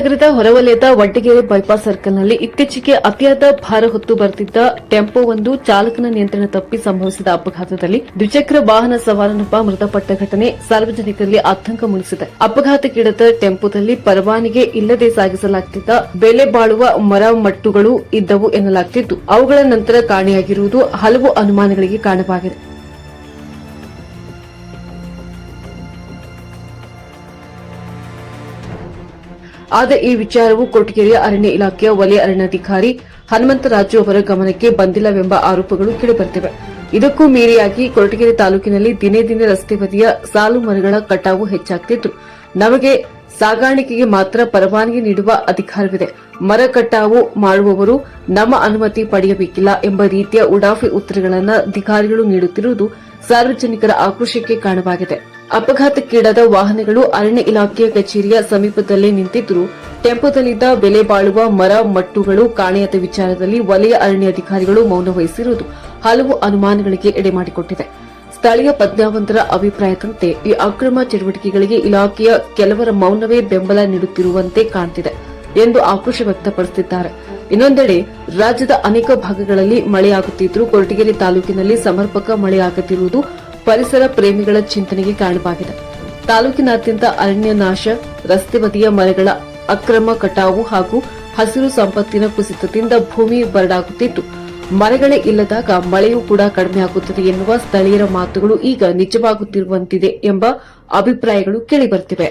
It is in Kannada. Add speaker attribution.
Speaker 1: ನಗರದ ಹೊರವಲಯದ ವಡ್ಡಿಗೆರೆ ಬೈಪಾಸ್ ಸರ್ಕಲ್ನಲ್ಲಿ ಇತ್ತೀಚೆಗೆ ಅತಿಯಾದ ಭಾರ ಹೊತ್ತು ಬರುತ್ತಿದ್ದ ಟೆಂಪೋವೊಂದು ಚಾಲಕನ ನಿಯಂತ್ರಣ ತಪ್ಪಿ ಸಂಭವಿಸಿದ ಅಪಘಾತದಲ್ಲಿ ದ್ವಿಚಕ್ರ ವಾಹನ ಸವಾರನೊಬ್ಬ ಮೃತಪಟ್ಟ ಘಟನೆ ಸಾರ್ವಜನಿಕರಲ್ಲಿ ಆತಂಕ ಮೂಡಿಸಿದೆ. ಅಪಘಾತಕ್ಕೀಡಾದ ಟೆಂಪೋದಲ್ಲಿ ಪರವಾನಗಿ ಇಲ್ಲದೆ ಸಾಗಿಸಲಾಗುತ್ತಿದ್ದ ಬೆಲೆ ಬಾಳುವ ಮರಮಟ್ಟುಗಳು ಇದ್ದವು ಎನ್ನಲಾಗುತ್ತಿದ್ದು, ಅವುಗಳ ನಂತರ ಕಾಣೆಯಾಗಿರುವುದು ಹಲವು ಅನುಮಾನಗಳಿಗೆ ಕಾರಣವಾಗಿದೆ. ಆದರೆ ಈ ವಿಚಾರವು ಕೊರಟಗೆರೆಯ ಅರಣ್ಯ ಇಲಾಖೆಯ ವಲಯ ಅರಣ್ಯಾಧಿಕಾರಿ ಹನುಮಂತರಾಜು ಅವರ ಗಮನಕ್ಕೆ ಬಂದಿಲ್ಲವೆಂಬ ಆರೋಪಗಳು ಕೇಳಿಬರುತ್ತಿವೆ. ಇದಕ್ಕೂ ಮೀರಿಯಾಗಿ ಕೊರಟಗೆರೆ ತಾಲೂಕಿನಲ್ಲಿ ದಿನೇ ದಿನೇ ರಸ್ತೆ ಬದಿಯ ಸಾಲು ಮರಗಳ ಕಟಾವು ಹೆಚ್ಚಾಗುತ್ತಿದ್ದು, ನಮಗೆ ಸಾಗಾಣಿಕೆಗೆ ಮಾತ್ರ ಪರವಾನಗಿ ನೀಡುವ ಅಧಿಕಾರವಿದೆ, ಮರ ಕಟಾವು ಮಾಡುವವರು ನಮ್ಮ ಅನುಮತಿ ಪಡೆಯಬೇಕಿಲ್ಲ ಎಂಬ ರೀತಿಯ ಉಡಾಫಿ ಉತ್ತರಗಳನ್ನು ಅಧಿಕಾರಿಗಳು ನೀಡುತ್ತಿರುವುದು ಸಾರ್ವಜನಿಕರ ಆಕ್ರೋಶಕ್ಕೆ ಕಾರಣವಾಗಿದೆ. ಅಪಘಾತಕ್ಕೀಡಾದ ವಾಹನಗಳು ಅರಣ್ಯ ಇಲಾಖೆಯ ಕಚೇರಿಯ ಸಮೀಪದಲ್ಲೇ ನಿಂತಿದ್ದರೂ ಟೆಂಪೋದಲ್ಲಿದ್ದ ಬೆಲೆ ಬಾಳುವ ಮರ ಮಟ್ಟುಗಳು ಕಾಣೆಯಾದ ವಿಚಾರದಲ್ಲಿ ವಲಯ ಅರಣ್ಯಾಧಿಕಾರಿಗಳು ಮೌನ ವಹಿಸಿರುವುದು ಹಲವು ಅನುಮಾನಗಳಿಗೆ ಎಡೆಮಾಡಿಕೊಟ್ಟಿದೆ. ಸ್ಥಳೀಯ ಪ್ರಜ್ಞಾವಂತರ ಅಭಿಪ್ರಾಯದಂತೆ ಈ ಅಕ್ರಮ ಚಟುವಟಿಕೆಗಳಿಗೆ ಇಲಾಖೆಯ ಕೆಲವರ ಮೌನವೇ ಬೆಂಬಲ ನೀಡುತ್ತಿರುವಂತೆ ಕಾಣುತ್ತಿದೆ ಎಂದು ಆಕ್ರೋಶ ವ್ಯಕ್ತಪಡಿಸಿದ್ದಾರೆ. ಇನ್ನೊಂದೆಡೆ ರಾಜ್ಯದ ಅನೇಕ ಭಾಗಗಳಲ್ಲಿ ಮಳೆಯಾಗುತ್ತಿದ್ದರೂ ಕೊರಟಗೆರೆ ತಾಲೂಕಿನಲ್ಲಿ ಸಮರ್ಪಕ ಮಳೆಯಾಗದಿರುವುದು ಪರಿಸರ ಪ್ರೇಮಿಗಳ ಚಿಂತನೆಗೆ ಕಾರಣವಾಗಿದೆ. ತಾಲೂಕಿನಾದ್ಯಂತ ಅರಣ್ಯ ನಾಶ, ರಸ್ತೆ ಬದಿಯ ಮರಗಳ ಅಕ್ರಮ ಕಟಾವು ಹಾಗೂ ಹಸಿರು ಸಂಪತ್ತಿನ ಕುಸಿತದಿಂದ ಭೂಮಿ ಬರಡಾಗುತ್ತಿದ್ದು, ಮರಗಳೇ ಇಲ್ಲದಾಗ ಮಳೆಯೂ ಕೂಡ ಕಡಿಮೆಯಾಗುತ್ತದೆ ಎನ್ನುವ ಸ್ಥಳೀಯರ ಮಾತುಗಳು ಈಗ ನಿಜವಾಗುತ್ತಿರುವಂತಿದೆ ಎಂಬ ಅಭಿಪ್ರಾಯಗಳು ಕೇಳಿಬರುತ್ತಿವೆ.